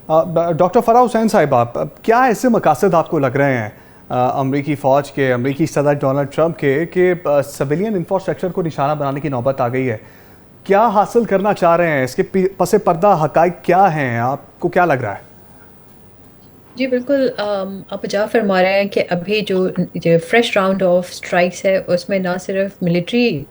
Doctor فرح حسین صاحبہ، کیا ایسے مقاصد آپ کو لگ رہے ہیں امریکی فوج کے، امریکی صدر ڈونلڈ ٹرمپ کے، کہ سویلین انفراسٹرکچر کو نشانہ بنانے کی نوبت آ گئی ہے؟ کیا حاصل کرنا چاہ رہے ہیں؟ اس کے پس پردہ حقائق کیا ہیں؟ آپ کو کیا لگ رہا ہے؟ جی بالکل، آپ جا فرما رہے ہیں کہ ابھی جو فریش راؤنڈ آف سٹرائکس ہے اس میں نہ صرف ملٹری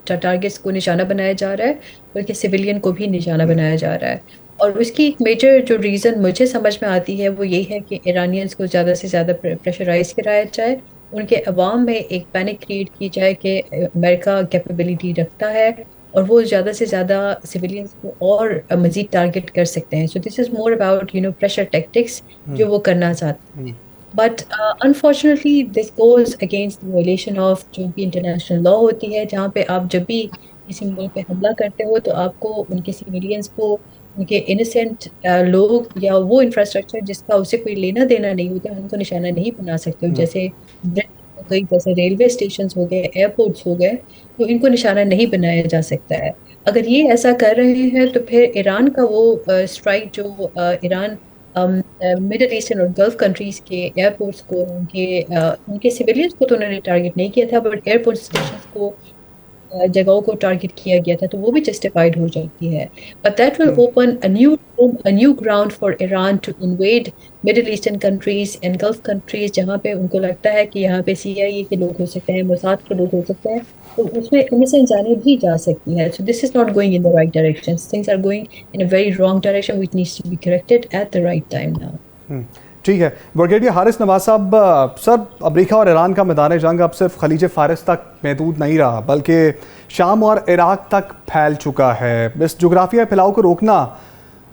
ٹارگٹس کو نشانہ بنایا جا رہا ہے بلکہ سویلین کو بھی نشانہ بنایا جا رہا ہے۔ اور اس کی ایک میجر جو ریزن مجھے سمجھ میں آتی ہے وہ یہی ہے کہ ایرانینز کو زیادہ سے زیادہ پریشرائز کرایا جائے، ان کے عوام میں ایک پینک کریٹ کی جائے کہ امریکہ کیپیبلٹی رکھتا ہے اور وہ زیادہ سے زیادہ سویلینز کو اور مزید ٹارگٹ کر سکتے ہیں۔ سو دس از مور اباؤٹ پریشر ٹیکٹکس جو وہ کرنا چاہتے ہیں۔ But unfortunately this goes against violation of جو بھی انٹرنیشنل لا ہوتی ہے، جہاں پہ آپ جب بھی کسی ملک پہ حملہ کرتے ہو تو آپ کو ان کے سویلینز کو، ان کے انسینٹ لوگ یا وہ انفراسٹرکچر جس کا اسے کوئی لینا دینا نہیں ہوتا ان کو نشانہ نہیں بنا سکتے ہو، جیسے برج ہو گئی، جیسے ریلوے اسٹیشنز ہو گئے، ایئرپورٹس ہو گئے، تو ان کو نشانہ نہیں بنایا جا سکتا ہے۔ اگر یہ ایسا کر رہے ہیں تو پھر ایران کا وہ اسٹرائک جو ایران مڈل ایسٹرن اور گلف کنٹریز کے ایئرپورٹس کو، ان کے سویلینز کو تو انہوں نے ٹارگٹ نہیں کیا تھا، بٹ ایئرپورٹ اسٹیشنز کو، جگہوں کو ٹارگٹ کیا گیا تھا، تو وہ بھی جسٹیفائڈ ہو جاتی ہے۔ But that will open a new ground for Iran to invade Middle Eastern countries and Gulf countries، جہاں پہ ان کو لگتا ہے کہ یہاں پہ CIA کے لوگ ہو سکتے ہیں، موساد کے لوگ ہو سکتے ہیں، تو اس میں انیسنٹ جانے بھی جا سکتی ہے۔ So this is not going in the right direction. Things are going in a very wrong direction which needs to be corrected at the right time now. ٹھیک ہے بریگیڈیئر حارث نواز صاحب، سر امریکہ اور ایران کا میدان جنگ اب صرف خلیج فارس تک محدود نہیں رہا بلکہ شام اور عراق تک پھیل چکا ہے۔ اس جغرافیائی پھیلاؤ کو روکنا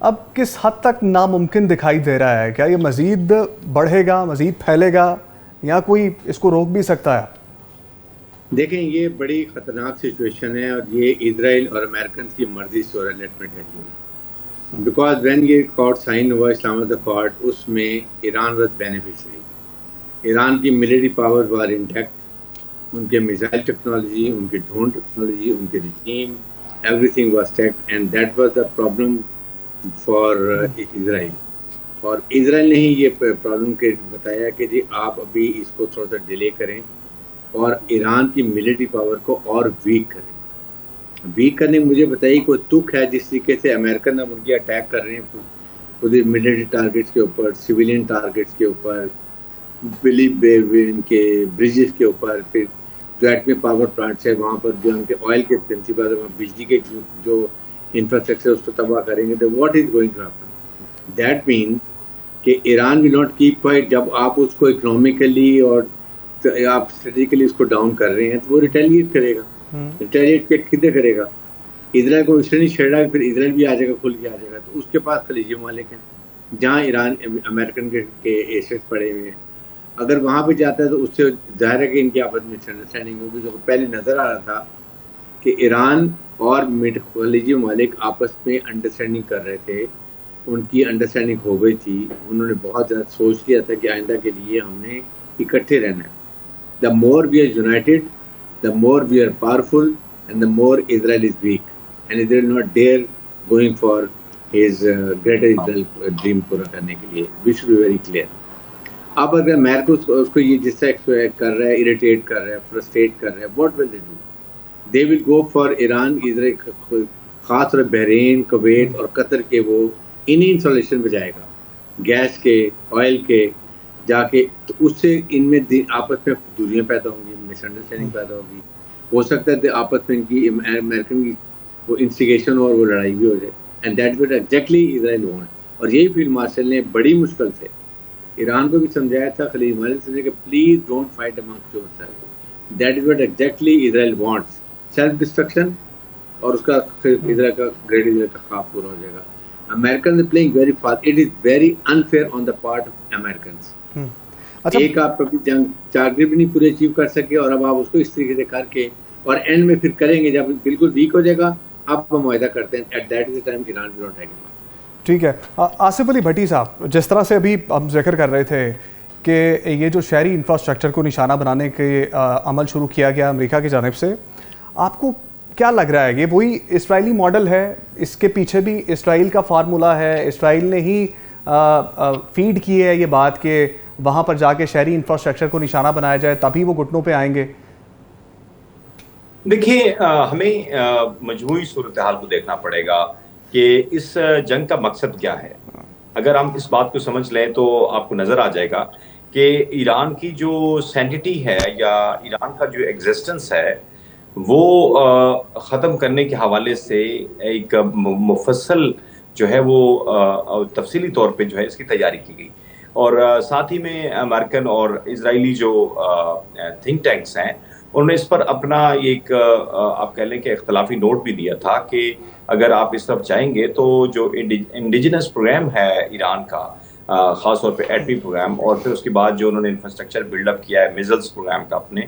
اب کس حد تک ناممکن دکھائی دے رہا ہے؟ کیا یہ مزید بڑھے گا، مزید پھیلے گا، یا کوئی اس کو روک بھی سکتا ہے؟ دیکھیں، یہ بڑی خطرناک سچویشن ہے اور یہ اسرائیل اور امریکن کی مرضی سے ہو رہا ہے۔ Let me tell you because when یہ اکارڈ سائن ہوا، اسلام آباد اکارڈ، اس میں ایران واز بینیفیشری۔ ایران کی ملٹری پاور وار انٹیکٹ، ان کے میزائل ٹیکنالوجی، ان کی ڈرون ٹیکنالوجی، ان کے regime, everything was tacked and that was the problem for Israel. اور اسرائیل نے ہی یہ پرابلم بتایا کہ جی آپ ابھی اس کو تھوڑا سا ڈیلے کریں اور ایران کی ملٹری پاور کو اور ویک کریں۔ ویک کرنے مجھے بتائیے کوئی تک ہے جس طریقے سے امریکن اب ان کی اٹیک کر رہے ہیں خود ملٹری ٹارگٹس کے اوپر، سویلین ٹارگٹس کے اوپر، ان کے برجز کے اوپر، پھر جو ایٹمی پاور پلانٹس ہے وہاں پر جو ان کے آئل کے پرنسپل وہاں بجلی کے جو انفراسٹرکچر اس کو تباہ کریں گے، تو what is going to happen? That mean کہ Iran will not keep quiet. جب آپ اس کو اکنامیکلی اور آپ اسٹریٹجیکلی اس کو ڈاؤن کر رہے ہیں تو وہ ریٹیلیٹ کرے گا۔ ریٹیلیٹ کدھر کرے گا؟ اسرائیل کو اس لیے نہیں چھیڑا، پھر اسرائیل بھی آ جائے گا، کھل کے آ جائے گا۔ تو اس کے پاس خلیجی ممالک ہیں جہاں ایران امریکن کے ایسٹ پڑے ہوئے ہیں، اگر وہاں پہ جاتا ہے تو اس سے ظاہر ہے کہ ان کی آپس میں انڈرسٹینڈنگ ہوگی۔ جو پہلے نظر آ رہا تھا کہ ایران اور خلیجی ممالک آپس میں انڈرسٹینڈنگ کر رہے تھے، ان کی انڈرسٹینڈنگ ہو گئی تھی، انہوں نے بہت زیادہ سوچ لیا تھا کہ آئندہ کے لیے ہم نے اکٹھے رہنا ہے۔ The more we are united, the more we are powerful, and the more Israel is weak. And Israel not dare going for his greater Israel dream پورا کرنے کے لیے۔ We should be very clear. اب اگر امریکہ اس کو یہ جس طرح کر رہا ہے، اریٹیٹ کر رہا ہے، فرسٹریٹ کر رہا ہے، what will they do? They will go for Iran، Israel، خاص طور بحرین، کویت اور قطر کے، وہ انہیں انسٹالیشن پہ جائے گا، گیس کے، آئل کے جا کے، تو اس سے ان میں آپس میں دوریاں پیدا ہوں گی، مس انڈرسٹینڈنگ پیدا ہوگی، ہو سکتا ہے آپس میں ان کی امریکن کی وہ انسٹیگیشن اور وہ لڑائی بھی ہو جائے۔ And that what exactly Israel want. اور یہی فیلڈ مارشل نے بڑی مشکل سے ایران کو بھی سمجھایا تھا، خلیج ممالک سے کہ please don't fight amongst your self. That is what exactly Israel wants, self destruction, اور اس کا اسرائیل کا گریٹ اسرائیل کا خواب پورا ہو جائے گا۔ Americans are playing very fast. It is very unfair on the part of Americans. ایک آپ کبھی جنگ ٹارگٹ بھی نہیں پورے اچیو کر سکے، اور اب آپ اس کو اس طریقے سے کر کے اور اینڈ میں پھر کریں گے جب بالکل ویک ہو جائے گا، آپ معاہدہ کرتے ہیں، at that is the time Iran will not take it. ٹھیک ہے آصف علی بھٹی صاحب، جس طرح سے ابھی ہم ذکر کر رہے تھے کہ یہ جو شہری انفراسٹرکچر کو نشانہ بنانے کے عمل شروع کیا گیا امریکہ کی جانب سے، آپ کو کیا لگ رہا ہے یہ وہی اسرائیلی ماڈل ہے؟ اس کے پیچھے بھی اسرائیل کا فارمولہ ہے؟ اسرائیل نے ہی فیڈ کی ہے یہ بات کہ وہاں پر جا کے شہری انفراسٹرکچر کو نشانہ بنایا جائے تبھی وہ گھٹنوں پہ آئیں گے؟ دیکھیے ہمیں مجموعی صورتحال کو دیکھنا پڑے گا کہ اس جنگ کا مقصد کیا ہے. اگر ہم اس بات کو سمجھ لیں تو آپ کو نظر آ جائے گا کہ ایران کی جو سینٹیٹی ہے یا ایران کا جو ایگزسٹنس ہے وہ ختم کرنے کے حوالے سے ایک مفصل جو ہے وہ تفصیلی طور پہ جو ہے اس کی تیاری کی گئی. اور ساتھ ہی میں امریکن اور اسرائیلی جو تھنک ٹینکس ہیں انہوں نے اس پر اپنا ایک آپ کہہ لیں کہ اختلافی نوٹ بھی دیا تھا کہ اگر آپ اس طرف جائیں گے تو جو انڈیجنس پروگرام ہے ایران کا خاص طور پہ ایٹمی پروگرام اور پھر اس کے بعد جو انہوں نے انفراسٹرکچر بلڈ اپ کیا ہے میزلز پروگرام کا اپنے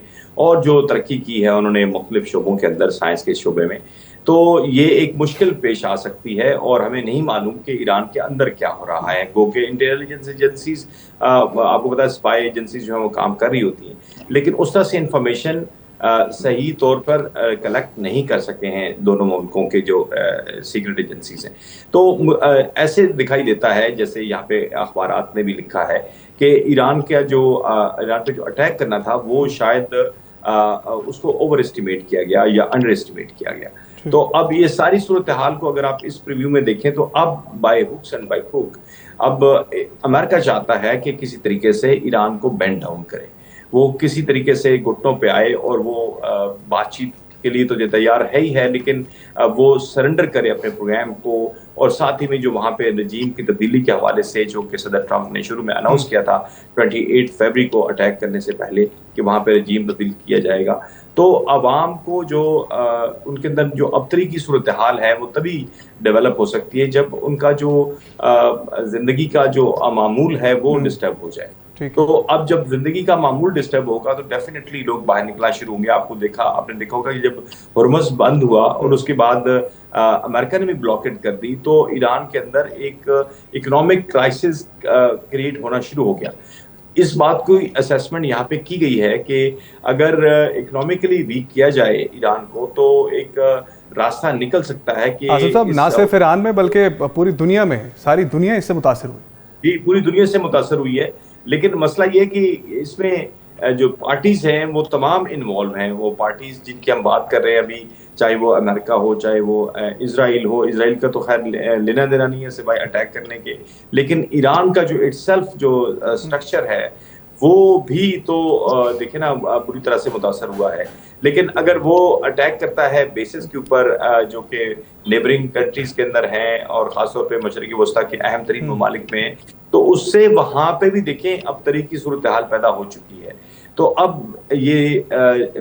اور جو ترقی کی ہے انہوں نے مختلف شعبوں کے اندر سائنس کے شعبے میں تو یہ ایک مشکل پیش آ سکتی ہے اور ہمیں نہیں معلوم کہ ایران کے اندر کیا ہو رہا ہے. گو کہ انٹیلیجنس ایجنسیز آپ کو پتا ہے اسپائی ایجنسیز جو ہیں وہ کام کر رہی ہوتی ہیں لیکن اس طرح سے انفارمیشن صحیح طور پر کلیکٹ نہیں کر سکے ہیں دونوں ملکوں کے جو سیکرٹ ایجنسیز ہیں. تو ایسے دکھائی دیتا ہے جیسے یہاں پہ اخبارات نے بھی لکھا ہے کہ ایران پہ جو اٹیک کرنا تھا وہ شاید اس کو اوور اسٹیمیٹ کیا گیا یا انڈر اسٹیمیٹ کیا گیا. تو اب یہ ساری صورتحال کو اگر آپ اس پریویو میں دیکھیں تو اب by hooks and by crook اب امریکہ چاہتا ہے کہ کسی طریقے سے ایران کو بینڈ ڈاؤن کرے, وہ کسی طریقے سے گھٹنوں پہ آئے اور وہ بات چیت کے لیے تو یہ تیار ہے ہی ہے لیکن وہ سرنڈر کرے اپنے پروگرام کو. اور ساتھ ہی میں جو وہاں پہ رجیم کی تبدیلی کے حوالے سے جو کہ صدر ٹرمپ نے شروع میں اناؤنس کیا تھا 28 فروری کو اٹیک کرنے سے پہلے کہ وہاں پہ رجیم تبدیل کیا جائے گا, تو عوام کو جو ان کے اندر جو ابتری کی صورتحال ہے وہ تبھی ڈیولپ ہو سکتی ہے جب ان کا جو زندگی کا جو معمول ہے وہ ڈسٹرب ہو جائے. تو اب جب زندگی کا معمول ڈسٹرب ہوگا تو ڈیفینیٹلی لوگ باہر نکلنا شروع ہوں گے. آپ نے دیکھا ہوگا کہ جب ہرمز بند ہوا اور اس کے بعد امریکہ نے بھی بلاکیڈ کر دی تو ایران کے اندر ایک اکنامک کرائسس کریٹ ہونا شروع ہو گیا. اس بات کو اسیسمنٹ یہاں پہ کی گئی ہے کہ اگر اکنامکلی ویک کیا جائے ایران کو تو ایک راستہ نکل سکتا ہے کہ آصف صاحب نہ صرف ایران میں بلکہ پوری دنیا میں ساری دنیا اس سے متاثر ہوئی. جی پوری دنیا سے متاثر ہوئی ہے, لیکن مسئلہ یہ کہ اس میں جو پارٹیز ہیں وہ تمام انوالو ہیں. وہ پارٹیز جن کی ہم بات کر رہے ہیں ابھی, چاہے وہ امریکہ ہو چاہے وہ اسرائیل ہو, اسرائیل کا تو خیر لینا دینا نہیں ہے سوائے اٹیک کرنے کے, لیکن ایران کا جو اٹ سیلف جو اسٹرکچر ہے وہ بھی تو دیکھیں نا بری طرح سے متاثر ہوا ہے. لیکن اگر وہ اٹیک کرتا ہے بیسس کے اوپر جو کہ نیبرنگ کنٹریز کے اندر ہیں اور خاص طور پہ مشرقی وسطیٰ کے اہم ترین ممالک میں, تو اس سے وہاں پہ بھی دیکھیں اب طرح کی صورتحال پیدا ہو چکی ہے. تو اب یہ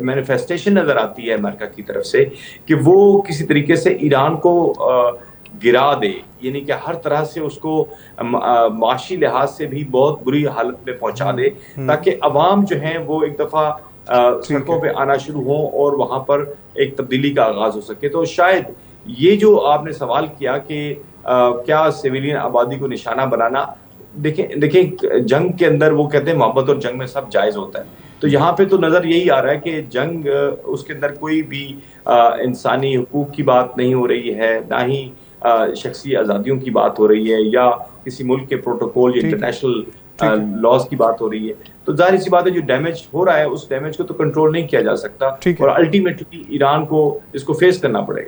مینیفیسٹیشن نظر آتی ہے امریکہ کی طرف سے کہ وہ کسی طریقے سے ایران کو گرا دے, یعنی کہ ہر طرح سے اس کو معاشی لحاظ سے بھی بہت بری حالت میں پہنچا دے تاکہ عوام جو ہیں وہ ایک دفعہ سڑکوں پہ آنا شروع ہوں اور وہاں پر ایک تبدیلی کا آغاز ہو سکے. تو شاید یہ جو آپ نے سوال کیا کہ کیا سویلین آبادی کو نشانہ بنانا, دیکھیں جنگ کے اندر وہ کہتے ہیں محبت اور جنگ میں سب جائز ہوتا ہے, تو یہاں پہ تو نظر یہی آ رہا ہے کہ جنگ اس کے اندر کوئی بھی انسانی حقوق کی بات نہیں ہو رہی ہے, نہ ہی شخصی آزادیوں کی بات ہو رہی ہے یا کسی ملک کے پروٹوکول یا انٹرنیشنل لاز کی بات ہو رہی ہے. تو ظاہر سی بات ہے جو ڈیمیج ہو رہا ہے اس ڈیمیج کو تو کنٹرول نہیں کیا جا سکتا اور الٹیمیٹلی ایران کو اس کو فیس کرنا پڑے گا.